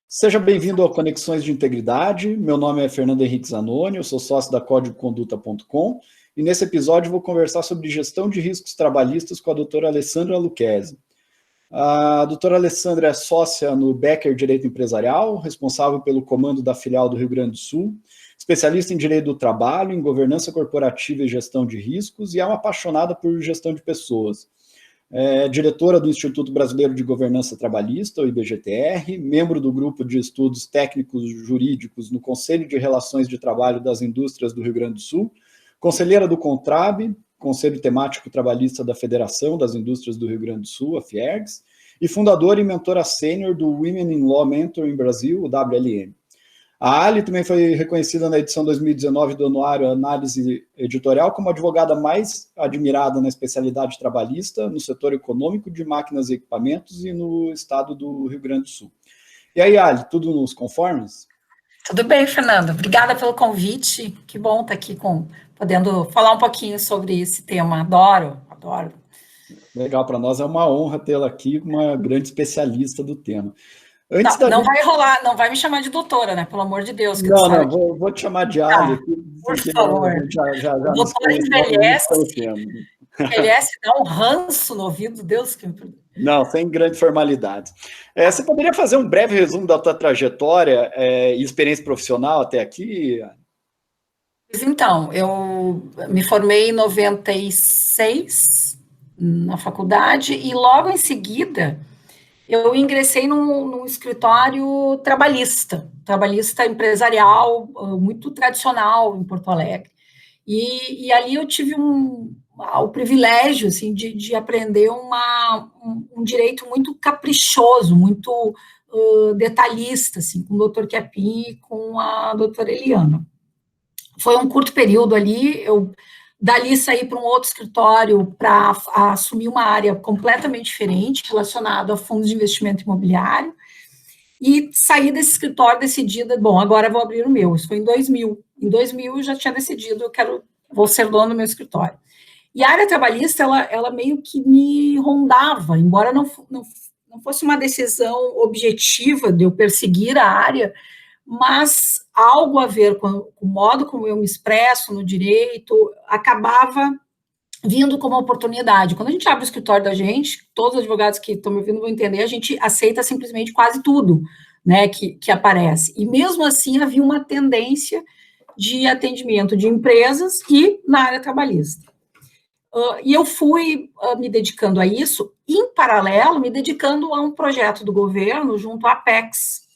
Seja bem-vindo ao Conexões de Integridade. Meu nome é Fernando Henrique Zanoni, eu sou sócio da CódigoConduta.com e nesse episódio vou conversar sobre gestão de riscos trabalhistas com a doutora Alessandra Lucchesi. A doutora Alessandra é sócia no Becker Direito Empresarial, responsável pelo comando da filial do Rio Grande do Sul, especialista em direito do trabalho, em governança corporativa e gestão de riscos e é uma apaixonada por gestão de pessoas. É diretora do Instituto Brasileiro de Governança Trabalhista, o IBGTR, membro do Grupo de Estudos Técnicos Jurídicos no Conselho de Relações de Trabalho das Indústrias do Rio Grande do Sul, conselheira do CONTRAB, Conselho Temático Trabalhista da Federação das Indústrias do Rio Grande do Sul, a FIERGS, e fundadora e mentora sênior do Women in Law Mentoring Brasil, o WLM. A Ali também foi reconhecida na edição 2019 do Anuário Análise Editorial como a advogada mais admirada na especialidade trabalhista, no setor econômico de máquinas e equipamentos e no estado do Rio Grande do Sul. E aí, Ali, tudo nos conformes? Tudo bem, Fernando. Obrigada pelo convite. Que bom estar aqui podendo falar um pouquinho sobre esse tema. Adoro. Legal, para nós é uma honra tê-la aqui, uma grande especialista do tema. Não vai rolar, não vai me chamar de doutora, né? Pelo amor de Deus. Vou te chamar de Ali. Por favor. O doutor envelhece, dá um ranço no ouvido, Deus que me... Não, sem grande formalidade. Você poderia fazer um breve resumo da tua trajetória e experiência profissional até aqui? Então, eu me formei em 96 na faculdade e logo em seguida eu ingressei num escritório trabalhista empresarial, muito tradicional em Porto Alegre. E ali eu tive o privilégio assim, de aprender um direito muito caprichoso, muito detalhista, assim, com o doutor Chiappin e com a doutora Eliana. Foi um curto período ali, eu dali saí para um outro escritório para assumir uma área completamente diferente, relacionada a fundos de investimento imobiliário, e saí desse escritório decidida, bom, agora vou abrir o meu. Isso foi em 2000. Em 2000 eu já tinha decidido, vou ser dono do meu escritório. E a área trabalhista, ela meio que me rondava, embora não fosse uma decisão objetiva de eu perseguir a área, mas algo a ver com o modo como eu me expresso no direito, acabava vindo como oportunidade. Quando a gente abre o escritório da gente, todos os advogados que estão me ouvindo vão entender, a gente aceita simplesmente quase tudo, né, que aparece. E mesmo assim havia uma tendência de atendimento de empresas e na área trabalhista. E eu fui me dedicando a isso, em paralelo, me dedicando a um projeto do governo junto à Apex,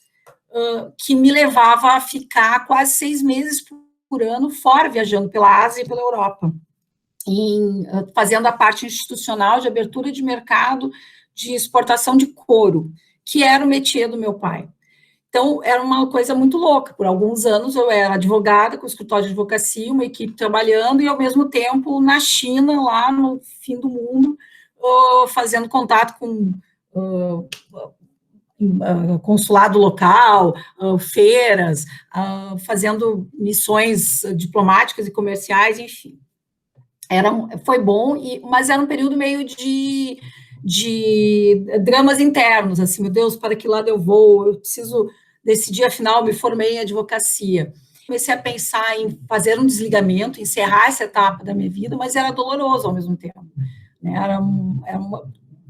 que me levava a ficar quase 6 meses por ano fora, viajando pela Ásia e pela Europa, fazendo a parte institucional de abertura de mercado de exportação de couro, que era o métier do meu pai. Então, era uma coisa muito louca. Por alguns anos, eu era advogada, com o escritório de advocacia, uma equipe trabalhando, e, ao mesmo tempo, na China, lá no fim do mundo, fazendo contato com consulado local, feiras, fazendo missões diplomáticas e comerciais, enfim. Foi bom, mas era um período meio de dramas internos, assim, meu Deus, para que lado eu vou? Eu preciso decidir, afinal, me formei em advocacia. Comecei a pensar em fazer um desligamento, encerrar essa etapa da minha vida, mas era doloroso ao mesmo tempo, né?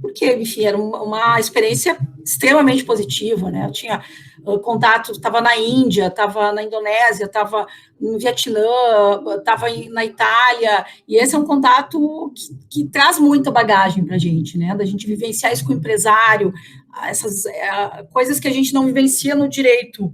Porque, enfim, era uma experiência extremamente positiva, né? Eu tinha contato, estava na Índia, estava na Indonésia, estava no Vietnã, estava na Itália, e esse é um contato que traz muita bagagem para a gente, né? Da gente vivenciar isso com o empresário, essas coisas que a gente não vivencia no direito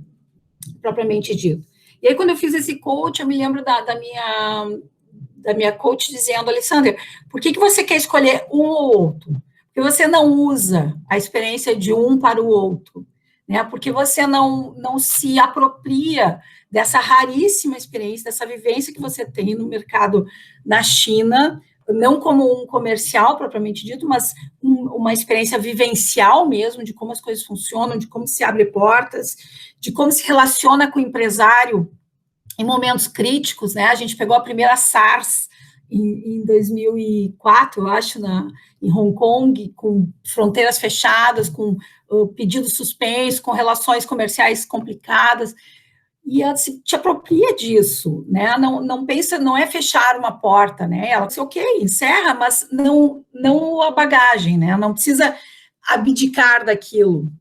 propriamente dito. E aí, quando eu fiz esse coach, eu me lembro da minha coach dizendo: Alessandra, por que você quer escolher um ou outro? Porque você não usa a experiência de um para o outro, né? Porque você não se apropria dessa raríssima experiência, dessa vivência que você tem no mercado na China, não como um comercial propriamente dito, mas uma experiência vivencial mesmo, de como as coisas funcionam, de como se abre portas, de como se relaciona com o empresário em momentos críticos, né? A gente pegou a primeira SARS em 2004, eu acho, em Hong Kong, com fronteiras fechadas, com pedidos suspensos, com relações comerciais complicadas, e ela te apropria disso, né? Não pensa, não é fechar uma porta, né? Ela disse, ok, encerra, mas não a bagagem, né? Não precisa abdicar daquilo,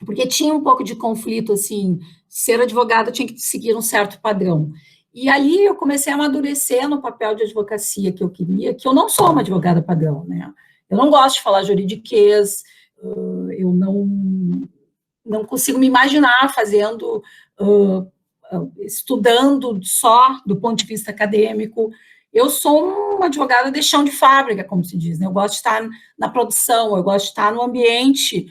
porque tinha um pouco de conflito, assim, ser advogada tinha que seguir um certo padrão. E ali eu comecei a amadurecer no papel de advocacia que eu queria, que eu não sou uma advogada padrão, né? Eu não gosto de falar juridiquês, eu não consigo me imaginar fazendo, estudando só do ponto de vista acadêmico. Eu sou uma advogada de chão de fábrica, como se diz, né? Eu gosto de estar na produção, eu gosto de estar no ambiente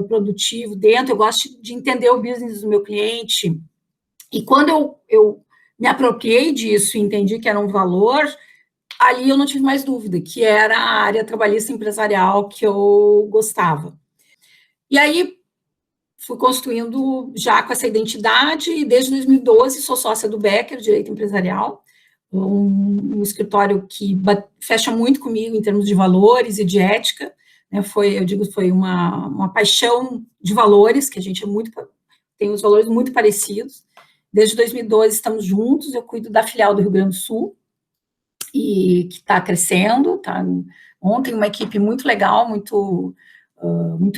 produtivo dentro, eu gosto de entender o business do meu cliente. E quando eu me apropriei disso e entendi que era um valor, ali eu não tive mais dúvida, que era a área trabalhista empresarial que eu gostava. E aí fui construindo já com essa identidade, e desde 2012 sou sócia do Becker, Direito Empresarial, um escritório que fecha muito comigo em termos de valores e de ética, né? Foi uma paixão de valores, que a gente tem os valores muito parecidos. Desde 2012 estamos juntos, eu cuido da filial do Rio Grande do Sul, e que está crescendo, ontem uma equipe muito legal, muito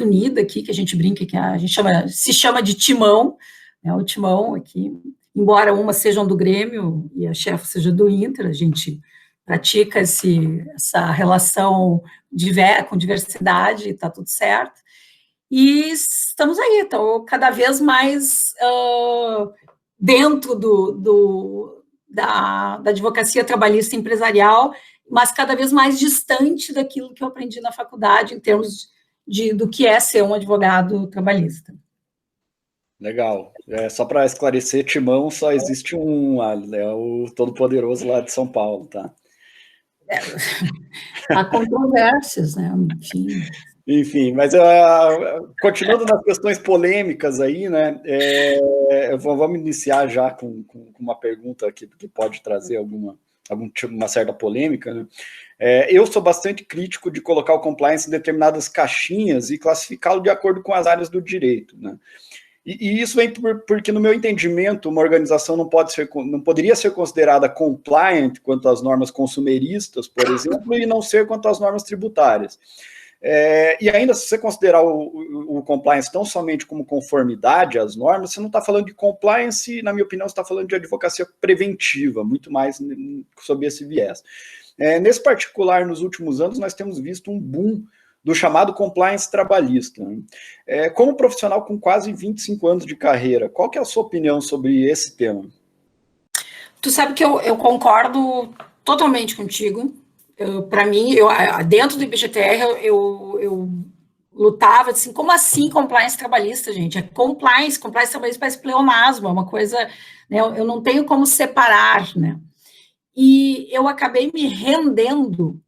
unida aqui, que a gente brinca, que a gente se chama de timão, né, o timão aqui, embora uma seja do Grêmio e a chefe seja do Inter, a gente pratica essa relação com diversidade, está tudo certo, e estamos aí, então, cada vez mais dentro da advocacia trabalhista empresarial, mas cada vez mais distante daquilo que eu aprendi na faculdade, em termos do que é ser um advogado trabalhista. Legal. Só para esclarecer, Timão só existe um, é o Todo-Poderoso lá de São Paulo, tá? Há controvérsias, né? Enfim, mas continuando nas questões polêmicas aí, né? Vamos iniciar já com uma pergunta que pode trazer uma certa polêmica, né? Eu sou bastante crítico de colocar o compliance em determinadas caixinhas e classificá-lo de acordo com as áreas do direito, né? E isso vem porque, no meu entendimento, uma organização não poderia ser considerada compliant quanto às normas consumeristas, por exemplo, e não ser quanto às normas tributárias. E ainda, se você considerar o compliance tão somente como conformidade às normas, você não está falando de compliance, na minha opinião, você está falando de advocacia preventiva, muito mais sob esse viés. Nesse particular, nos últimos anos, nós temos visto um boom do chamado compliance trabalhista. Como profissional com quase 25 anos de carreira, qual que é a sua opinião sobre esse tema? Tu sabe que eu concordo totalmente contigo. Para mim, dentro do IBGTR, eu lutava assim, como assim compliance trabalhista, gente? Compliance trabalhista parece pleonasmo, é uma coisa, né, eu não tenho como separar, né? E eu acabei me rendendo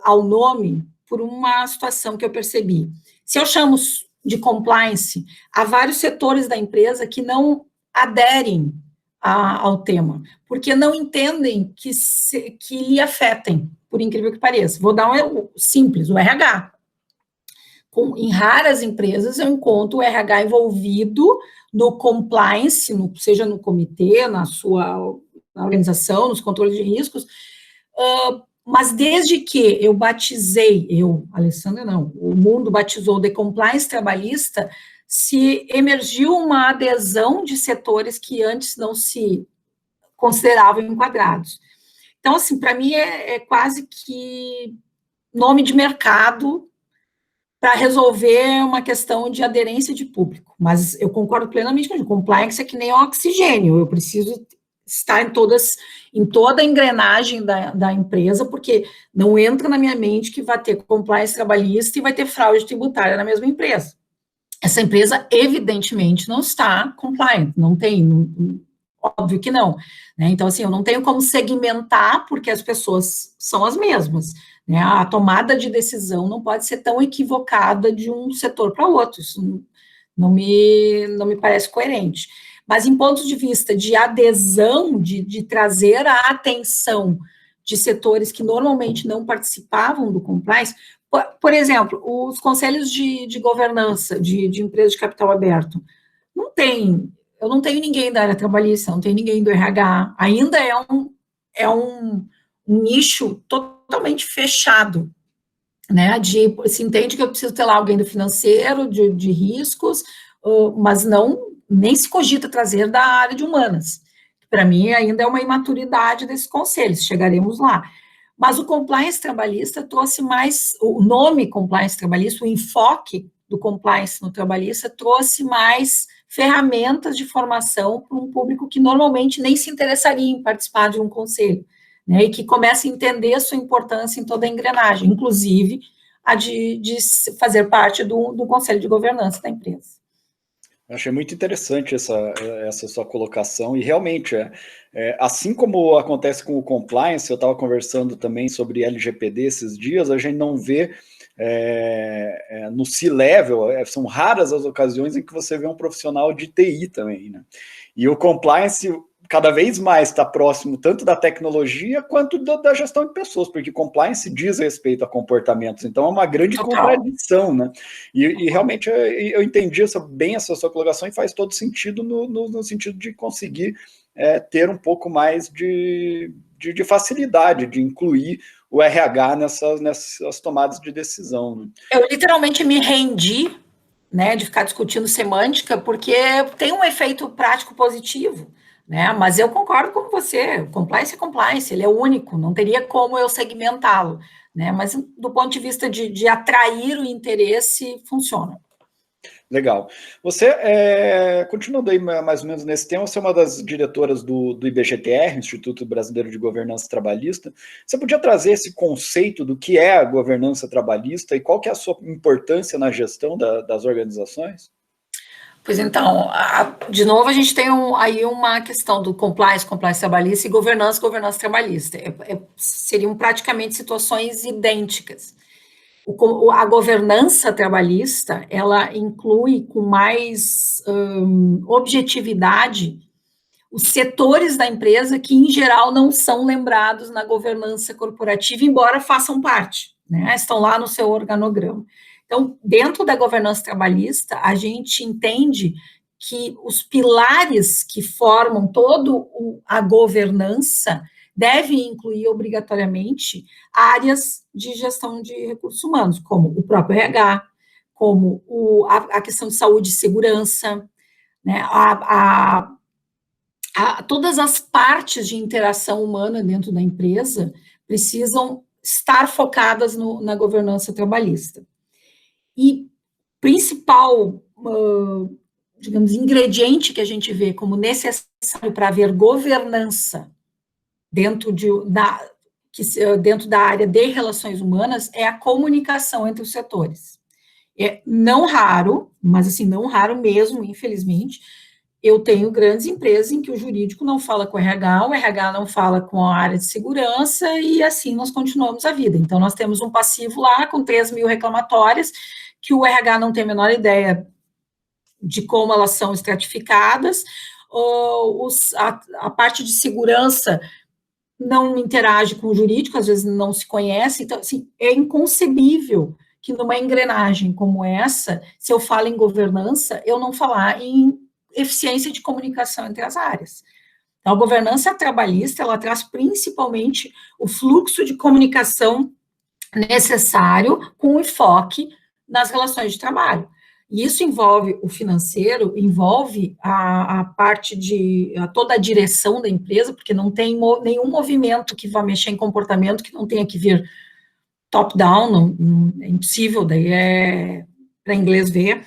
ao nome por uma situação que eu percebi. Se eu chamo de compliance, há vários setores da empresa que não aderem ao tema, porque não entendem que lhe afetem, por incrível que pareça. Vou dar um simples, o RH. Em raras empresas eu encontro o RH envolvido no compliance, seja no comitê, na organização, nos controles de riscos, mas desde que eu batizei, Alessandra não, o mundo batizou de compliance trabalhista, se emergiu uma adesão de setores que antes não se consideravam enquadrados. Então, assim, para mim é quase que nome de mercado para resolver uma questão de aderência de público. Mas eu concordo plenamente com o compliance é que nem oxigênio, eu preciso estar em toda a engrenagem da empresa, porque não entra na minha mente que vai ter compliance trabalhista e vai ter fraude tributária na mesma empresa. Essa empresa, evidentemente, não está compliant, não tem, óbvio que não, né? Então, assim, eu não tenho como segmentar, porque as pessoas são as mesmas, né? A tomada de decisão não pode ser tão equivocada de um setor para outro, isso não me parece coerente. Mas em ponto de vista de adesão, de trazer a atenção de setores que normalmente não participavam do compliance, por exemplo, os conselhos de governança de empresas de capital aberto, eu não tenho ninguém da área trabalhista, não tenho ninguém do RH, ainda é um nicho totalmente fechado, né, se entende que eu preciso ter lá alguém do financeiro, de riscos, mas nem se cogita trazer da área de humanas. Para mim, ainda é uma imaturidade desses conselhos, chegaremos lá. Mas o compliance trabalhista trouxe mais, o nome compliance trabalhista, o enfoque do compliance no trabalhista trouxe mais ferramentas de formação para um público que normalmente nem se interessaria em participar de um conselho, né, e que começa a entender a sua importância em toda a engrenagem, inclusive a de fazer parte do conselho de governança da empresa. Achei muito interessante essa sua colocação, e realmente, assim como acontece com o compliance, eu estava conversando também sobre LGPD esses dias, a gente não vê no C-Level, são raras as ocasiões em que você vê um profissional de TI também, né? E o compliance cada vez mais está próximo tanto da tecnologia quanto da gestão de pessoas, porque compliance diz respeito a comportamentos, então é uma grande contradição, né? E realmente eu entendi bem essa sua colocação e faz todo sentido no sentido de conseguir ter um pouco mais de facilidade de incluir o RH nessas tomadas de decisão, né? Eu literalmente me rendi, né, de ficar discutindo semântica, porque tem um efeito prático positivo, né, mas eu concordo com você, compliance é compliance, ele é único, não teria como eu segmentá-lo, né, mas do ponto de vista de atrair o interesse, funciona. Legal. Você, continuando aí mais ou menos nesse tema, você é uma das diretoras do IBGTR, Instituto Brasileiro de Governança Trabalhista. Você podia trazer esse conceito do que é a governança trabalhista e qual que é a sua importância na gestão das organizações? Pois então, de novo, a gente tem aí uma questão do compliance trabalhista e governança trabalhista. Seriam praticamente situações idênticas. A governança trabalhista, ela inclui com mais objetividade os setores da empresa que, em geral, não são lembrados na governança corporativa, embora façam parte, né? Estão lá no seu organograma. Então, dentro da governança trabalhista, a gente entende que os pilares que formam toda a governança devem incluir obrigatoriamente áreas de gestão de recursos humanos, como o próprio RH, como a questão de saúde e segurança, né, todas as partes de interação humana dentro da empresa precisam estar focadas na governança trabalhista. E principal, digamos, ingrediente que a gente vê como necessário para haver governança dentro da área de relações humanas é a comunicação entre os setores. É não raro, mas assim, não raro mesmo, infelizmente, eu tenho grandes empresas em que o jurídico não fala com o RH não fala com a área de segurança, e assim nós continuamos a vida. Então, nós temos um passivo lá com 3.000 reclamatórias, que o RH não tem a menor ideia de como elas são estratificadas, a parte de segurança não interage com o jurídico, às vezes não se conhece, então, assim, é inconcebível que numa engrenagem como essa, se eu falo em governança, eu não falar em eficiência de comunicação entre as áreas. Então, a governança trabalhista, ela traz principalmente o fluxo de comunicação necessário com enfoque nas relações de trabalho. E isso envolve o financeiro, envolve a parte de toda a direção da empresa, porque não tem nenhum movimento que vá mexer em comportamento que não tenha que vir top-down, é impossível, daí é para inglês ver.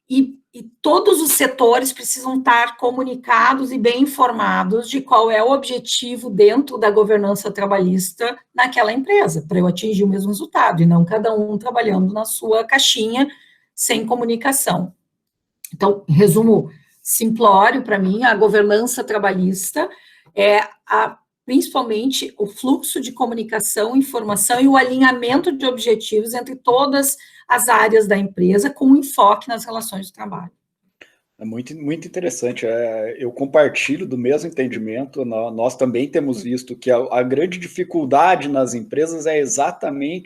E todos os setores precisam estar comunicados e bem informados de qual é o objetivo dentro da governança trabalhista naquela empresa, para eu atingir o mesmo resultado, e não cada um trabalhando na sua caixinha, sem comunicação. Então, resumo simplório para mim, a governança trabalhista é principalmente o fluxo de comunicação, informação e o alinhamento de objetivos entre todas as áreas da empresa, com enfoque nas relações de trabalho. É muito, muito interessante. Eu compartilho do mesmo entendimento. Nós também temos visto que a grande dificuldade nas empresas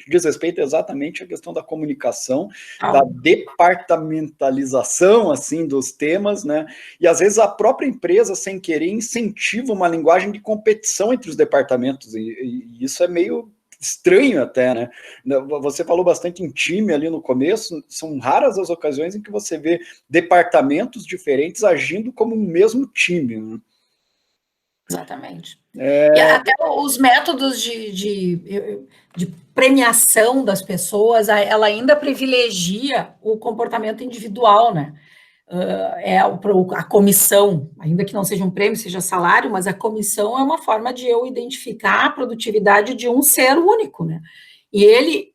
diz respeito exatamente à questão da comunicação, da departamentalização assim dos temas, né? E às vezes a própria empresa, sem querer, incentiva uma linguagem de competição entre os departamentos, e isso é meio estranho até, né? Você falou bastante em time ali no começo, são raras as ocasiões em que você vê departamentos diferentes agindo como um mesmo time, né? Exatamente. E até os métodos de premiação das pessoas, ela ainda privilegia o comportamento individual, né? A comissão, ainda que não seja um prêmio, seja salário, mas a comissão é uma forma de eu identificar a produtividade de um ser único, né? E ele,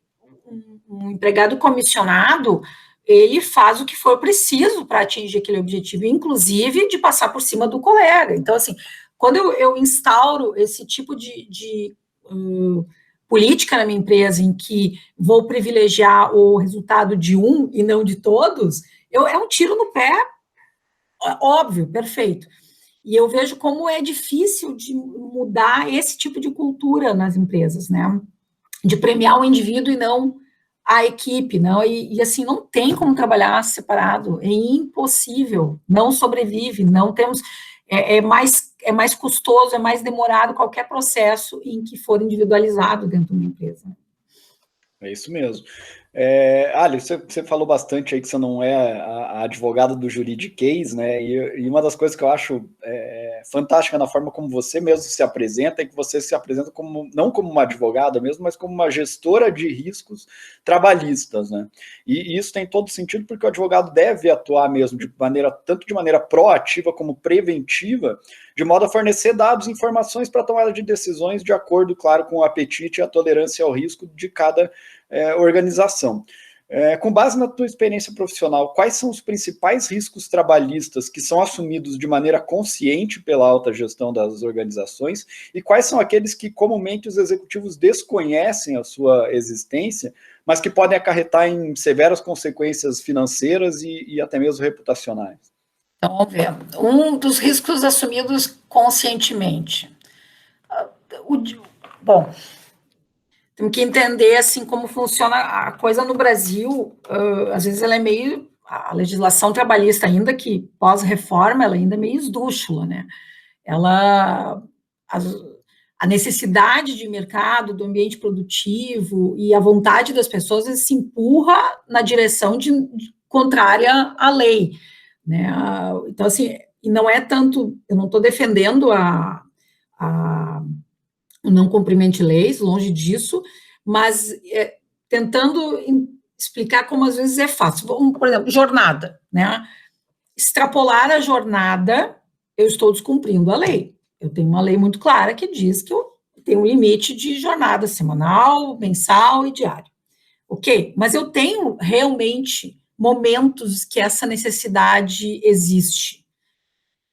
um empregado comissionado, ele faz o que for preciso para atingir aquele objetivo, inclusive de passar por cima do colega. Então, assim, quando eu instauro esse tipo de política na minha empresa, em que vou privilegiar o resultado de um e não de todos, é um tiro no pé, óbvio, perfeito. E eu vejo como é difícil de mudar esse tipo de cultura nas empresas, né? De premiar o indivíduo e não a equipe, não, e assim, não tem como trabalhar separado, é impossível, não sobrevive, não temos, é mais custoso, é mais demorado qualquer processo em que for individualizado dentro de uma empresa. É isso mesmo. Ali, você falou bastante aí que você não é a advogada do juridiquês, né? E uma das coisas que eu acho fantástica na forma como você mesmo se apresenta é que você se apresenta não como uma advogada mesmo, mas como uma gestora de riscos trabalhistas, né? E isso tem todo sentido porque o advogado deve atuar mesmo tanto de maneira proativa como preventiva, de modo a fornecer dados e informações para a tomada de decisões de acordo, claro, com o apetite e a tolerância ao risco de cada organização. Com base na tua experiência profissional, quais são os principais riscos trabalhistas que são assumidos de maneira consciente pela alta gestão das organizações e quais são aqueles que comumente os executivos desconhecem a sua existência, mas que podem acarretar em severas consequências financeiras e até mesmo reputacionais? Então, vamos ver. Um dos riscos assumidos conscientemente. Bom, temos que entender, assim, como funciona a coisa no Brasil. Às vezes ela é meio... A legislação trabalhista, ainda que pós-reforma, ela ainda é meio esdrúxula, né? A necessidade de mercado, do ambiente produtivo e a vontade das pessoas se empurra na direção contrária à lei, né? Então, assim, e não é tanto... Eu não estou defendendo o não cumprimento de leis, longe disso, mas tentando explicar como às vezes é fácil. Por exemplo, jornada, né? Extrapolar a jornada, eu estou descumprindo a lei. Eu tenho uma lei muito clara que diz que eu tenho um limite de jornada semanal, mensal e diário. Ok, mas eu tenho realmente momentos que essa necessidade existe.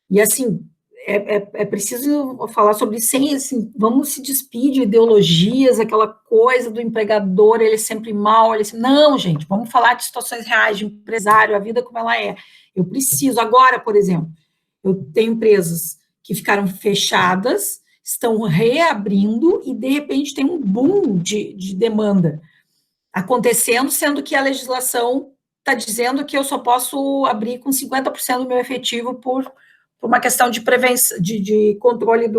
E assim, é preciso falar sobre isso sem, assim, vamos se despir de ideologias, aquela coisa do empregador, ele é sempre mal, não, gente, vamos falar de situações reais, de empresário, a vida como ela é. Eu preciso, agora, por exemplo, eu tenho empresas que ficaram fechadas, estão reabrindo e, de repente, tem um boom de demanda acontecendo, sendo que a legislação está dizendo que eu só posso abrir com 50% do meu efetivo por uma questão de prevenção, de controle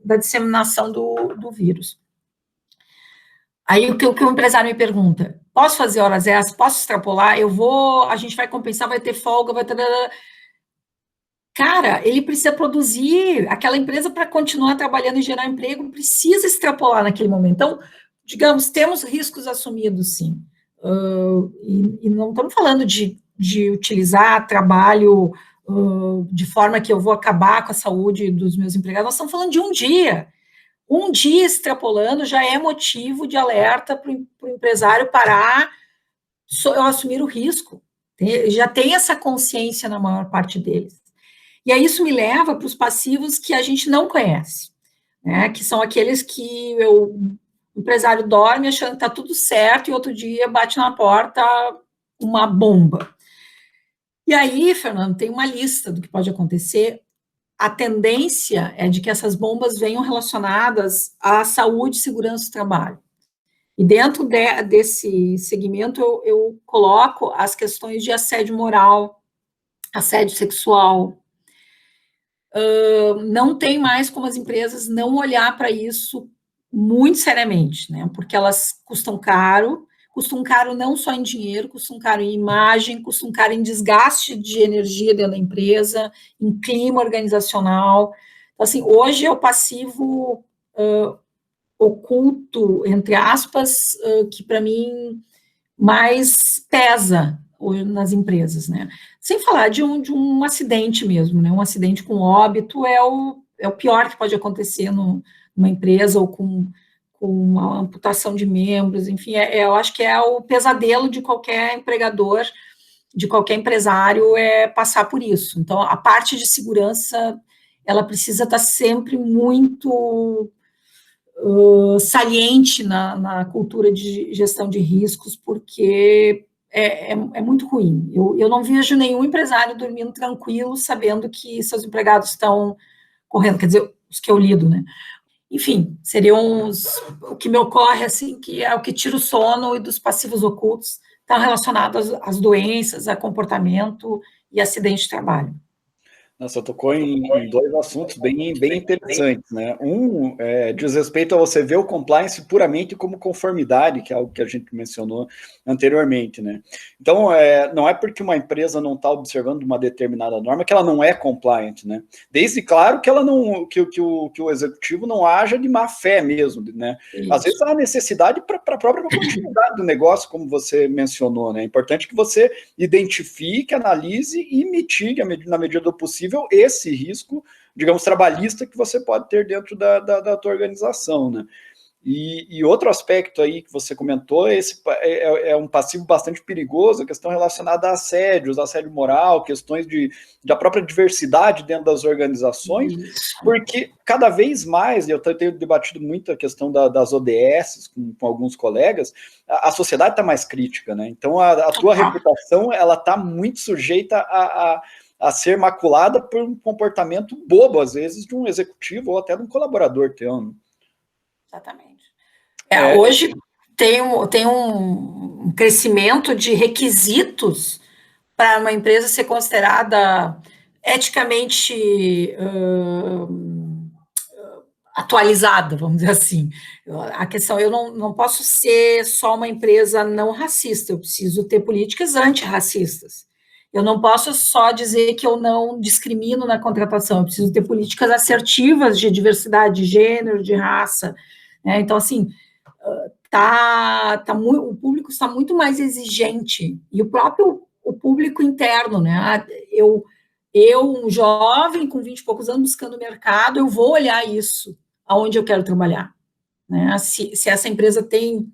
da disseminação do vírus. Aí o que o empresário me pergunta, posso fazer horas extras, posso extrapolar, a gente vai compensar, vai ter folga, vai ter... Cara, ele precisa produzir, aquela empresa para continuar trabalhando e gerar emprego, precisa extrapolar naquele momento. Então, digamos, temos riscos assumidos, sim. E não estamos falando de utilizar trabalho de forma que eu vou acabar com a saúde dos meus empregados, nós estamos falando de um dia. Um dia extrapolando já é motivo de alerta para o empresário parar, assumir o risco. Já tem essa consciência na maior parte deles. E aí isso me leva para os passivos que a gente não conhece, né? Que são aqueles que o empresário dorme achando que está tudo certo e outro dia bate na porta uma bomba. E aí, Fernando, tem uma lista do que pode acontecer. A tendência é de que essas bombas venham relacionadas à saúde e segurança do trabalho. E dentro desse segmento, eu coloco as questões de assédio moral, assédio sexual. Não tem mais como as empresas não olhar para isso muito seriamente, né? Porque elas custam caro não só em dinheiro, custam caro em imagem, custam caro em desgaste de energia dentro da empresa, em clima organizacional. Então, assim, hoje é o passivo oculto, entre aspas, que para mim mais pesa nas empresas, né? Sem falar de um acidente mesmo, né? Um acidente com óbito é o pior que pode acontecer numa empresa, ou com uma amputação de membros, enfim, eu acho que é o pesadelo de qualquer empregador, de qualquer empresário, é passar por isso. Então, a parte de segurança, ela precisa estar sempre muito saliente na cultura de gestão de riscos, porque é muito ruim. Eu não vejo nenhum empresário dormindo tranquilo, sabendo que seus empregados estão correndo, quer dizer, os que eu lido, né? Enfim, seriam o que me ocorre, assim, que é o que tira o sono, e dos passivos ocultos estão relacionados às doenças, a comportamento e acidente de trabalho. Nossa, tocou em dois assuntos bem interessantes, né? Diz respeito a você ver o compliance puramente como conformidade, que é algo que a gente mencionou anteriormente, né? Então, não é porque uma empresa não está observando uma determinada norma que ela não é compliant, né? Desde, claro, que ela não, que o executivo não haja de má fé mesmo, né? Isso. Às vezes há necessidade para a própria continuidade do negócio, como você mencionou, né? É importante que você identifique, analise e mitigue, na medida do possível, esse risco, digamos, trabalhista que você pode ter dentro da tua organização, né? E outro aspecto aí que você comentou, esse é um passivo bastante perigoso, a questão relacionada a assédio moral, questões da própria diversidade dentro das organizações, porque cada vez mais, e eu tenho debatido muito a questão das ODS com alguns colegas, a sociedade está mais crítica, né? Então a tua reputação, ela está muito sujeita a ser maculada por um comportamento bobo, às vezes, de um executivo ou até de um colaborador teu, né? Exatamente. Hoje tem um crescimento de requisitos para uma empresa ser considerada eticamente atualizada, vamos dizer assim. A questão, eu não posso ser só uma empresa não racista, eu preciso ter políticas antirracistas. Eu não posso só dizer que eu não discrimino na contratação, eu preciso ter políticas assertivas de diversidade de gênero, de raça, né? Então, assim, o público está muito mais exigente, e o público interno, né? Eu, um jovem com 20 e poucos anos buscando mercado, eu vou olhar isso, aonde eu quero trabalhar, né? Se essa empresa tem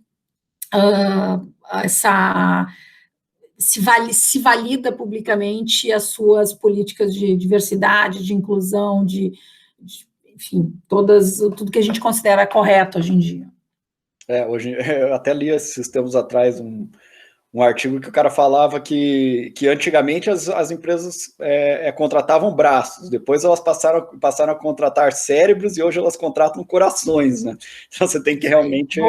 se valida publicamente as suas políticas de diversidade, de inclusão, enfim, tudo que a gente considera correto hoje em dia. Hoje, eu até li esses tempos atrás um artigo que o cara falava que antigamente as empresas contratavam braços, depois elas passaram a contratar cérebros, e hoje elas contratam corações, né? Então você tem que realmente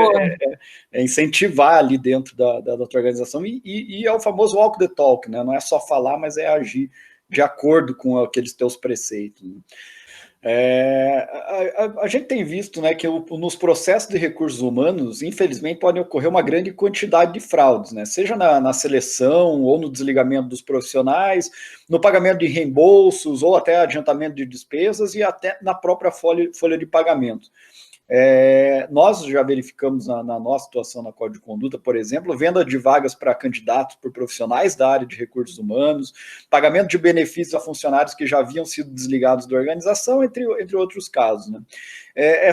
incentivar ali dentro da tua organização, e é o famoso walk the talk, né? Não é só falar, mas é agir de acordo com aqueles teus preceitos, né? A gente tem visto, né, que nos processos de recursos humanos, infelizmente, podem ocorrer uma grande quantidade de fraudes, né, seja na seleção ou no desligamento dos profissionais, no pagamento de reembolsos ou até adiantamento de despesas, e até na própria folha de pagamento. Nós já verificamos na nossa situação na Código de Conduta, por exemplo, venda de vagas para candidatos por profissionais da área de recursos humanos, pagamento de benefícios a funcionários que já haviam sido desligados da organização, entre outros casos, né?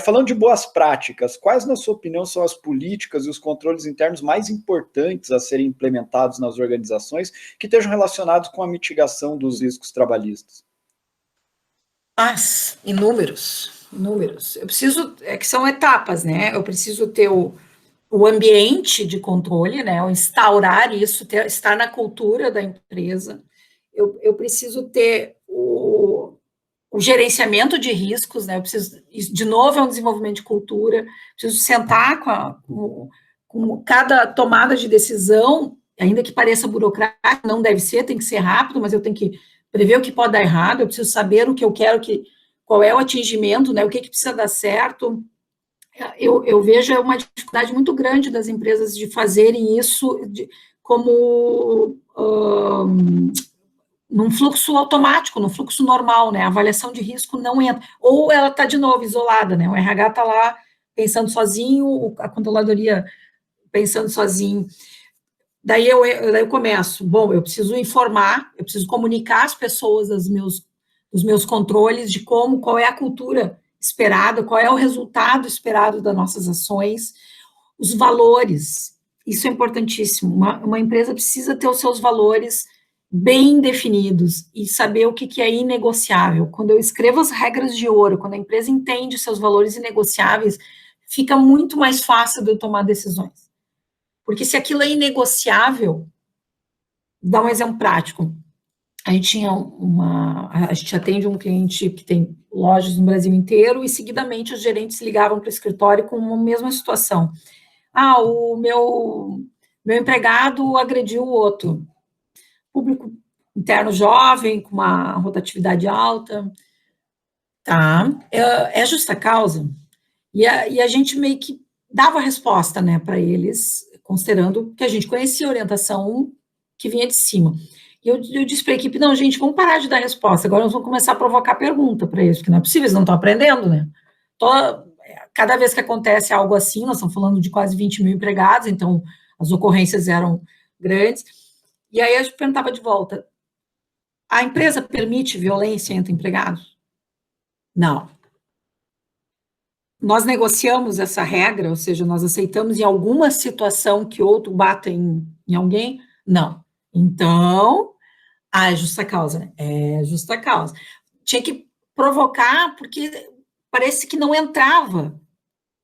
Falando de boas práticas, quais, na sua opinião, são as políticas e os controles internos mais importantes a serem implementados nas organizações que estejam relacionados com a mitigação dos riscos trabalhistas? Inúmeros. Eu preciso, que são etapas, né? Eu preciso ter o ambiente de controle, né? Instaurar isso, estar na cultura da empresa. eu preciso ter o gerenciamento de riscos, né? Eu preciso, de novo, é um desenvolvimento de cultura, preciso sentar com cada tomada de decisão, ainda que pareça burocrático, não deve ser, tem que ser rápido, mas eu tenho que prever o que pode dar errado, eu preciso saber o que eu quero, qual é o atingimento, né? O que precisa dar certo. Eu vejo uma dificuldade muito grande das empresas de fazerem isso como num fluxo automático, num fluxo normal, né? A avaliação de risco não entra. Ou ela está, de novo, isolada, né? O RH está lá pensando sozinho, a controladoria pensando sozinho. Daí eu começo, bom, eu preciso informar, eu preciso comunicar às pessoas dos meus controles de qual é a cultura esperada, qual é o resultado esperado das nossas ações, os valores, isso é importantíssimo. Uma empresa precisa ter os seus valores bem definidos e saber o que é inegociável. Quando eu escrevo as regras de ouro, quando a empresa entende os seus valores inegociáveis, fica muito mais fácil de eu tomar decisões. Porque se aquilo é inegociável, dá um exemplo prático. A gente atende um cliente que tem lojas no Brasil inteiro e, seguidamente, os gerentes ligavam para o escritório com a mesma situação. O meu empregado agrediu o outro. Público interno jovem, com uma rotatividade alta. Tá, é justa causa. E a gente meio que dava resposta, né, para eles, considerando que a gente conhecia a orientação que vinha de cima. E eu disse para a equipe, não, gente, vamos parar de dar resposta, agora nós vamos começar a provocar pergunta para eles, porque não é possível, eles não estão aprendendo, né? Cada vez que acontece algo assim, nós estamos falando de quase 20 mil empregados, então as ocorrências eram grandes, e aí a gente perguntava de volta, a empresa permite violência entre empregados? Não. Nós negociamos essa regra, ou seja, nós aceitamos em alguma situação que outro bata em alguém? Não. Então, é justa causa, né? É justa causa. Tinha que provocar, porque parece que não entrava.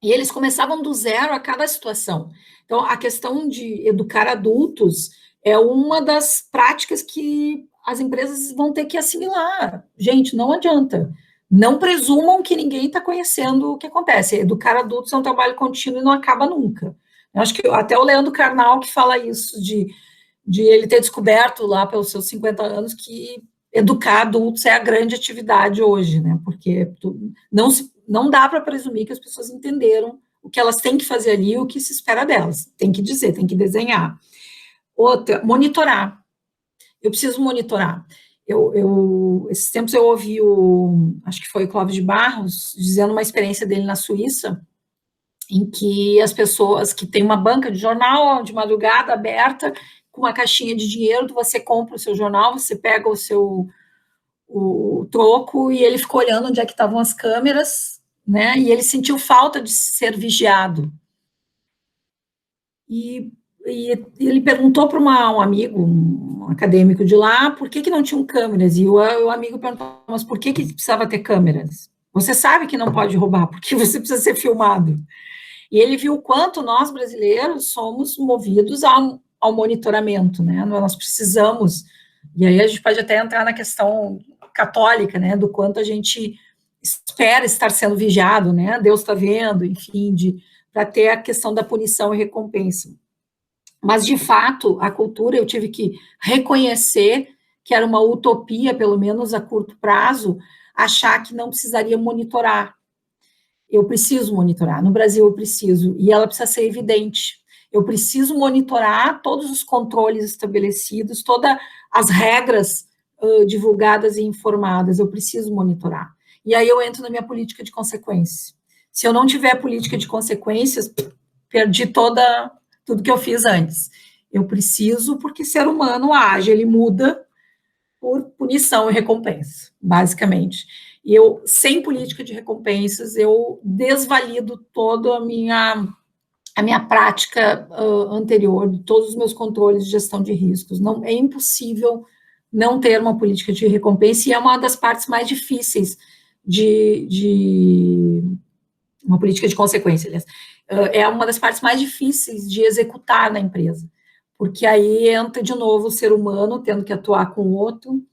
E eles começavam do zero a cada situação. Então, a questão de educar adultos é uma das práticas que as empresas vão ter que assimilar. Gente, não adianta. Não presumam que ninguém está conhecendo o que acontece. Educar adultos é um trabalho contínuo e não acaba nunca. Eu acho que até o Leandro Carnal que fala isso, de ele ter descoberto lá pelos seus 50 anos que educar adultos é a grande atividade hoje, né? Porque não dá para presumir que as pessoas entenderam o que elas têm que fazer ali e o que se espera delas. Tem que dizer, tem que desenhar. Outra, monitorar. Eu preciso monitorar. Esses tempos eu ouvi acho que foi o Clóvis de Barros, dizendo uma experiência dele na Suíça, em que as pessoas que têm uma banca de jornal de madrugada aberta, com uma caixinha de dinheiro, você compra o seu jornal, você pega o troco, e ele ficou olhando onde é que estavam as câmeras, né, e ele sentiu falta de ser vigiado. E ele perguntou para um amigo, um acadêmico de lá, por que não tinham câmeras, e o amigo perguntou, mas por que precisava ter câmeras? Você sabe que não pode roubar, porque você precisa ser filmado. E ele viu o quanto nós, brasileiros, somos movidos ao monitoramento, né, nós precisamos, e aí a gente pode até entrar na questão católica, né, do quanto a gente espera estar sendo vigiado, né, Deus está vendo, enfim, para ter a questão da punição e recompensa. Mas, de fato, a cultura, eu tive que reconhecer que era uma utopia, pelo menos a curto prazo, achar que não precisaria monitorar. Eu preciso monitorar, no Brasil eu preciso, e ela precisa ser evidente. Eu preciso monitorar todos os controles estabelecidos, todas as regras divulgadas e informadas, eu preciso monitorar. E aí eu entro na minha política de consequência. Se eu não tiver política de consequências, perdi tudo que eu fiz antes. Eu preciso, porque ser humano age, ele muda por punição e recompensa, basicamente. E sem política de recompensas, eu desvalido toda a minha prática anterior, de todos os meus controles de gestão de riscos. Não, é impossível não ter uma política de recompensa, e é uma das partes mais difíceis uma política de consequência, aliás, é uma das partes mais difíceis de executar na empresa, porque aí entra de novo o ser humano tendo que atuar com o outro.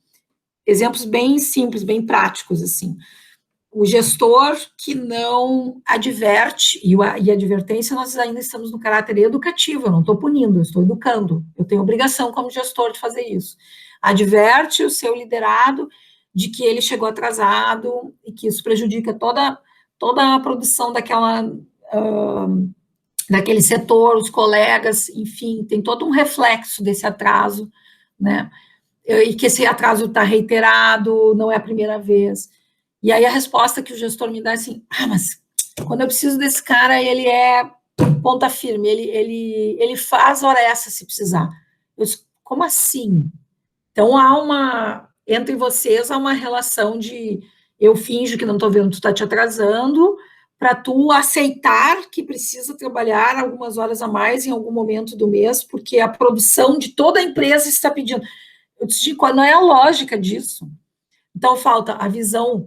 Exemplos bem simples, bem práticos, assim. O gestor que não adverte, e a advertência nós ainda estamos no caráter educativo, eu não estou punindo, eu estou educando, eu tenho obrigação como gestor de fazer isso. Adverte o seu liderado de que ele chegou atrasado e que isso prejudica toda a produção daquele setor, os colegas, enfim, tem todo um reflexo desse atraso, né? E que esse atraso está reiterado, não é a primeira vez. E aí a resposta que o gestor me dá é assim, mas quando eu preciso desse cara, ele é ponta firme, ele faz hora essa se precisar. Eu disse, como assim? Então, entre vocês, há uma relação de eu finjo que não estou vendo, tu está te atrasando, para tu aceitar que precisa trabalhar algumas horas a mais em algum momento do mês, porque a produção de toda a empresa está pedindo. Eu disse, qual não é a lógica disso? Então, falta a visão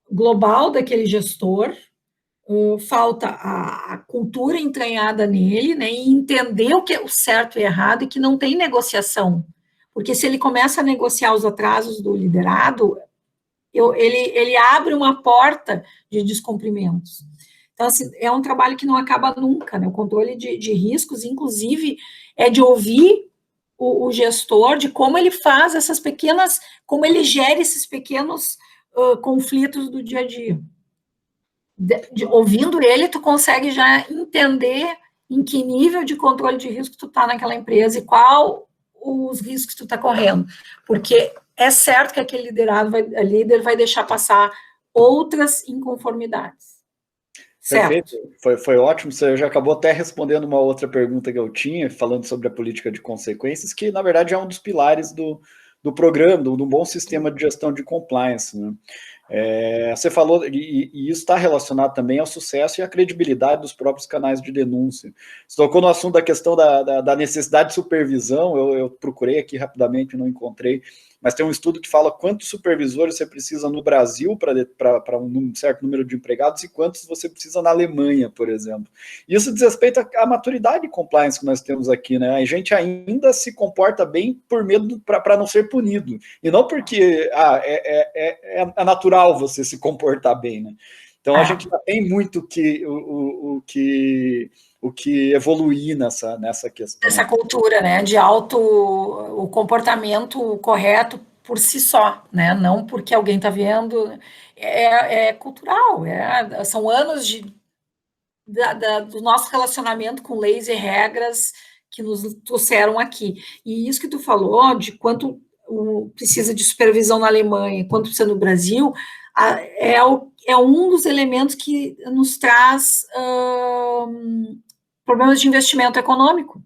global daquele gestor, falta a cultura entranhada nele, né, e entender o que é o certo e errado, e que não tem negociação. Porque se ele começa a negociar os atrasos do liderado, ele abre uma porta de descumprimentos. Então, assim, é um trabalho que não acaba nunca, né? O controle de riscos, inclusive, é de ouvir o gestor, de como ele faz como ele gera esses pequenos conflitos do dia a dia. Ouvindo ele, tu consegue já entender em que nível de controle de risco tu está naquela empresa e qual os riscos que tu está correndo. Porque é certo que aquele líder vai deixar passar outras inconformidades. Certo. Perfeito, foi ótimo, você já acabou até respondendo uma outra pergunta que eu tinha, falando sobre a política de consequências, que na verdade é um dos pilares do programa, do bom sistema de gestão de compliance, né? Você falou, e isso está relacionado também ao sucesso e à credibilidade dos próprios canais de denúncia. Você tocou no assunto da questão da necessidade de supervisão, eu procurei aqui rapidamente, não encontrei, mas tem um estudo que fala quantos supervisores você precisa no Brasil para um certo número de empregados e quantos você precisa na Alemanha, por exemplo. Isso diz respeito à maturidade de compliance que nós temos aqui, né? A gente ainda se comporta bem por medo para não ser punido, e não porque é natural você se comportar bem, né? Então a gente já tem muito o que evoluir nessa questão. Essa cultura, né, o comportamento correto por si só, né, não porque alguém está vendo, é cultural, são anos do nosso relacionamento com leis e regras que nos trouxeram aqui. E isso que tu falou, de quanto precisa de supervisão na Alemanha, quanto precisa no Brasil, é um dos elementos que nos traz problemas de investimento econômico,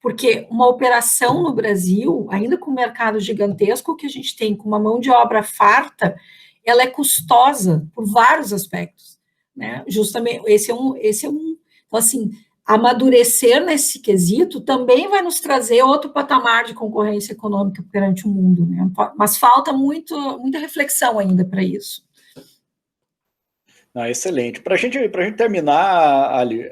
porque uma operação no Brasil, ainda com o mercado gigantesco que a gente tem, com uma mão de obra farta, ela é custosa por vários aspectos, né? Justamente, esse é um, então, assim, amadurecer nesse quesito também vai nos trazer outro patamar de concorrência econômica perante o mundo, né? Mas falta muita reflexão ainda para isso. Excelente. Para a gente terminar, Ali,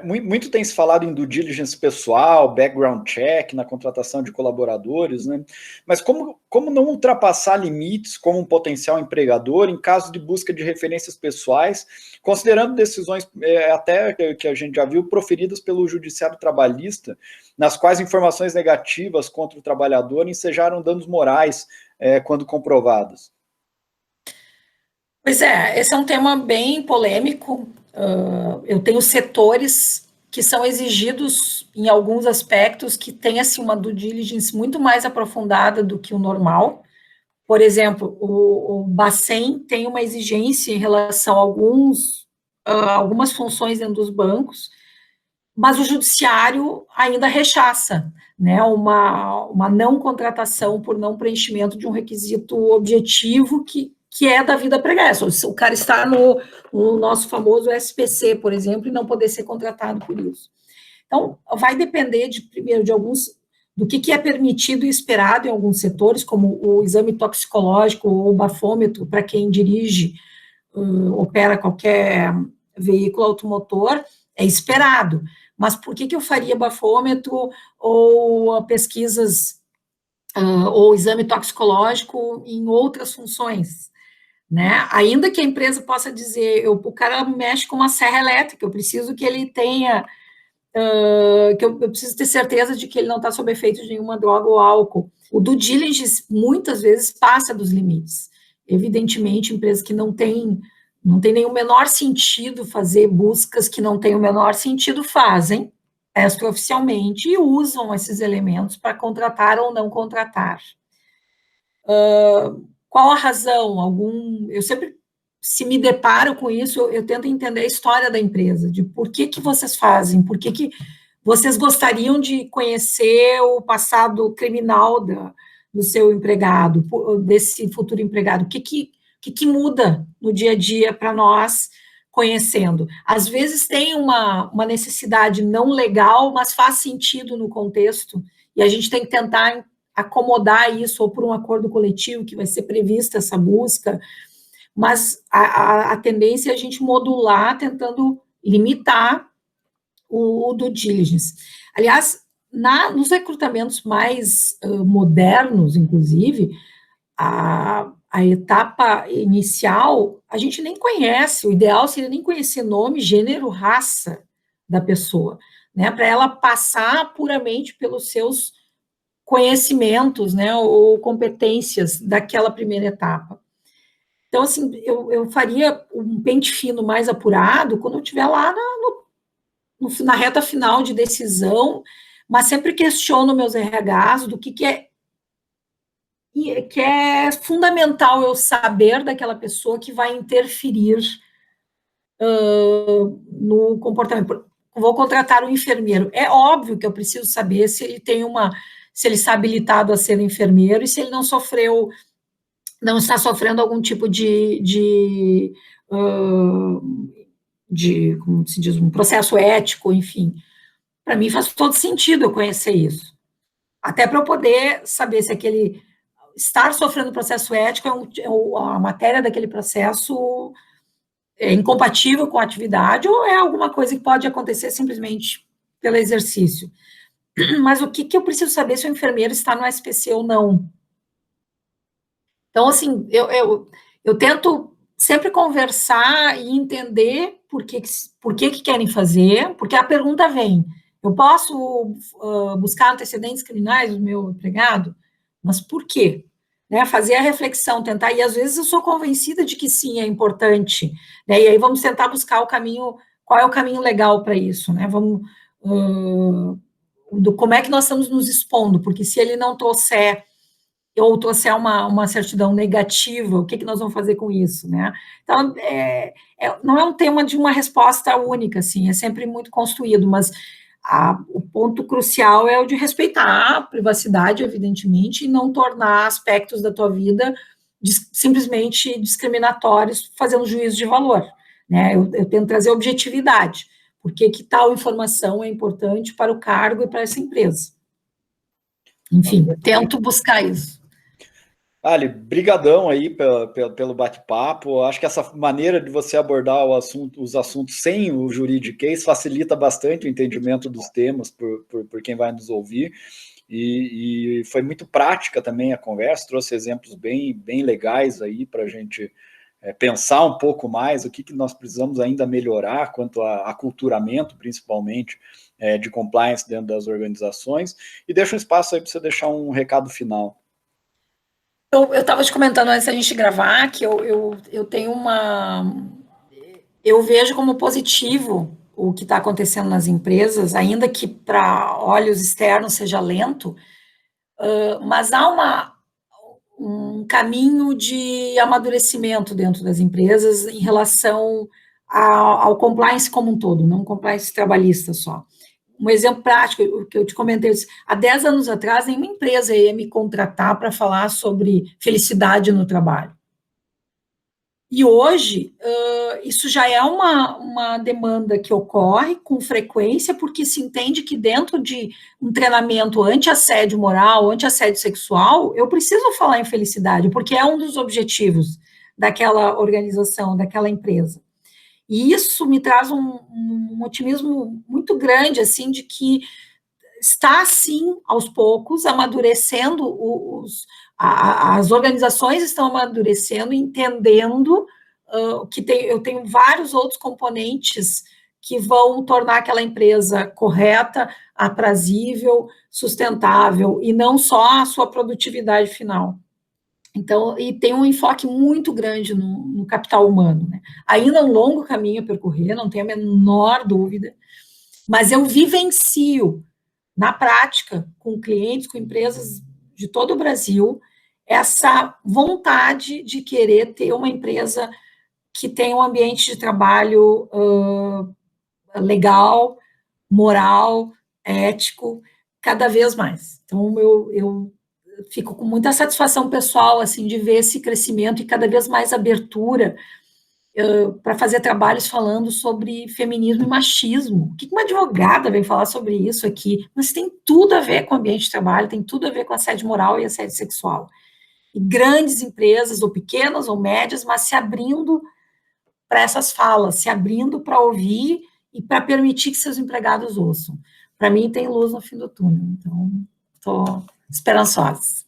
muito tem se falado em due diligence pessoal, background check, na contratação de colaboradores, né? Mas como não ultrapassar limites como um potencial empregador em caso de busca de referências pessoais, considerando decisões até que a gente já viu proferidas pelo Judiciário Trabalhista, nas quais informações negativas contra o trabalhador ensejaram danos morais quando comprovadas? Pois esse é um tema bem polêmico. Eu tenho setores que são exigidos em alguns aspectos que tem assim, uma due diligence muito mais aprofundada do que o normal. Por exemplo, o Bacen tem uma exigência em relação a algumas funções dentro dos bancos, mas o judiciário ainda rechaça, né, uma não contratação por não preenchimento de um requisito objetivo que é da vida pregressa. O cara está no nosso famoso SPC, por exemplo, e não poder ser contratado por isso. Então, vai depender, primeiro, do que é permitido e esperado em alguns setores, como o exame toxicológico ou o bafômetro, para quem dirige, opera qualquer veículo automotor, é esperado. mas por que eu faria bafômetro ou pesquisas ou exame toxicológico em outras funções, né? Ainda que a empresa possa dizer, o cara mexe com uma serra elétrica, eu preciso que ele tenha, que eu preciso ter certeza de que ele não está sob efeito de nenhuma droga ou álcool. O due diligence, muitas vezes, passa dos limites. Evidentemente, empresas que não têm nenhum menor sentido fazer buscas que não têm o menor sentido, fazem extraoficialmente e usam esses elementos para contratar ou não contratar. Qual a razão? Eu sempre, se me deparo com isso, eu tento entender a história da empresa, de por que vocês fazem, por que vocês gostariam de conhecer o passado criminal do seu empregado, desse futuro empregado, o que muda no dia a dia para nós conhecendo. Às vezes tem uma necessidade não legal, mas faz sentido no contexto, e a gente tem que tentar acomodar isso, ou por um acordo coletivo que vai ser prevista essa busca, mas a tendência é a gente modular, tentando limitar o due diligence. Aliás, nos recrutamentos mais modernos, inclusive, a etapa inicial, a gente nem conhece, o ideal seria nem conhecer nome, gênero, raça da pessoa, né, para ela passar puramente pelos seus conhecimentos, né, ou competências daquela primeira etapa. Então, assim, eu faria um pente fino mais apurado quando eu estiver lá na reta final de decisão, mas sempre questiono meus RHs do que é fundamental eu saber daquela pessoa que vai interferir no comportamento. Vou contratar um enfermeiro. É óbvio que eu preciso saber se ele tem se ele está habilitado a ser enfermeiro e se ele não está sofrendo algum tipo como se diz, um processo ético, enfim. Para mim faz todo sentido eu conhecer isso. Até para eu poder saber se aquele estar sofrendo processo ético a matéria daquele processo é incompatível com a atividade ou é alguma coisa que pode acontecer simplesmente pelo exercício. Mas o que eu preciso saber se o enfermeiro está no SPC ou não? Então, assim, eu tento sempre conversar e entender por que querem fazer, porque a pergunta vem, eu posso buscar antecedentes criminais do meu empregado? Mas por quê? Né, fazer a reflexão, tentar, e às vezes eu sou convencida de que sim, é importante, né, e aí vamos tentar buscar o caminho, qual é o caminho legal para isso, né, como é que nós estamos nos expondo, porque se ele não trouxer, ou trouxer uma certidão negativa, o que nós vamos fazer com isso, né, então, não é um tema de uma resposta única, assim, é sempre muito construído, mas o ponto crucial é o de respeitar a privacidade, evidentemente, e não tornar aspectos da tua vida simplesmente discriminatórios, fazendo juízo de valor, né? Eu tento trazer objetividade, porque que tal informação é importante para o cargo e para essa empresa. Enfim, tento buscar isso. Ali, brigadão aí pelo bate-papo. Acho que essa maneira de você abordar os assuntos sem o juridiquês facilita bastante o entendimento dos temas por quem vai nos ouvir. E foi muito prática também a conversa, trouxe exemplos bem legais aí para a gente pensar um pouco mais o que nós precisamos ainda melhorar quanto a aculturamento, principalmente, de compliance dentro das organizações. E deixa um espaço aí para você deixar um recado final. Eu estava te comentando antes da gente gravar que eu tenho eu vejo como positivo o que está acontecendo nas empresas, ainda que para olhos externos seja lento, mas há um caminho de amadurecimento dentro das empresas em relação ao compliance como um todo, não compliance trabalhista só. Um exemplo prático, que eu te comentei, há 10 anos atrás, nenhuma empresa ia me contratar para falar sobre felicidade no trabalho. E hoje, isso já é uma demanda que ocorre com frequência, porque se entende que dentro de um treinamento anti-assédio moral, anti-assédio sexual, eu preciso falar em felicidade, porque é um dos objetivos daquela organização, daquela empresa. E isso me traz um otimismo muito grande, assim, de que está, sim, aos poucos, amadurecendo, as organizações estão amadurecendo, entendendo que eu tenho vários outros componentes que vão tornar aquela empresa correta, aprazível, sustentável, e não só a sua produtividade final. Então, e tem um enfoque muito grande no capital humano, né? Ainda um longo caminho a percorrer, não tenho a menor dúvida, mas eu vivencio na prática, com clientes, com empresas de todo o Brasil, essa vontade de querer ter uma empresa que tenha um ambiente de trabalho legal, moral, ético, cada vez mais. Então, eu fico com muita satisfação pessoal, assim, de ver esse crescimento e cada vez mais abertura para fazer trabalhos falando sobre feminismo e machismo. O que uma advogada vem falar sobre isso aqui? Mas tem tudo a ver com o ambiente de trabalho, tem tudo a ver com assédio moral e assédio sexual. E grandes empresas, ou pequenas ou médias, mas se abrindo para essas falas, se abrindo para ouvir e para permitir que seus empregados ouçam. Para mim, tem luz no fim do túnel. Então, estou esperançosa.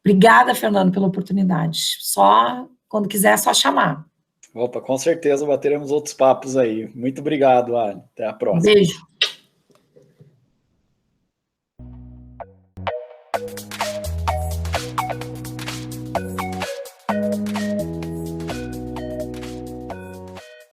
Obrigada, Fernando, pela oportunidade. Só, quando quiser, é só chamar. Opa, com certeza bateremos outros papos aí. Muito obrigado, Ali. Até a próxima. Beijo.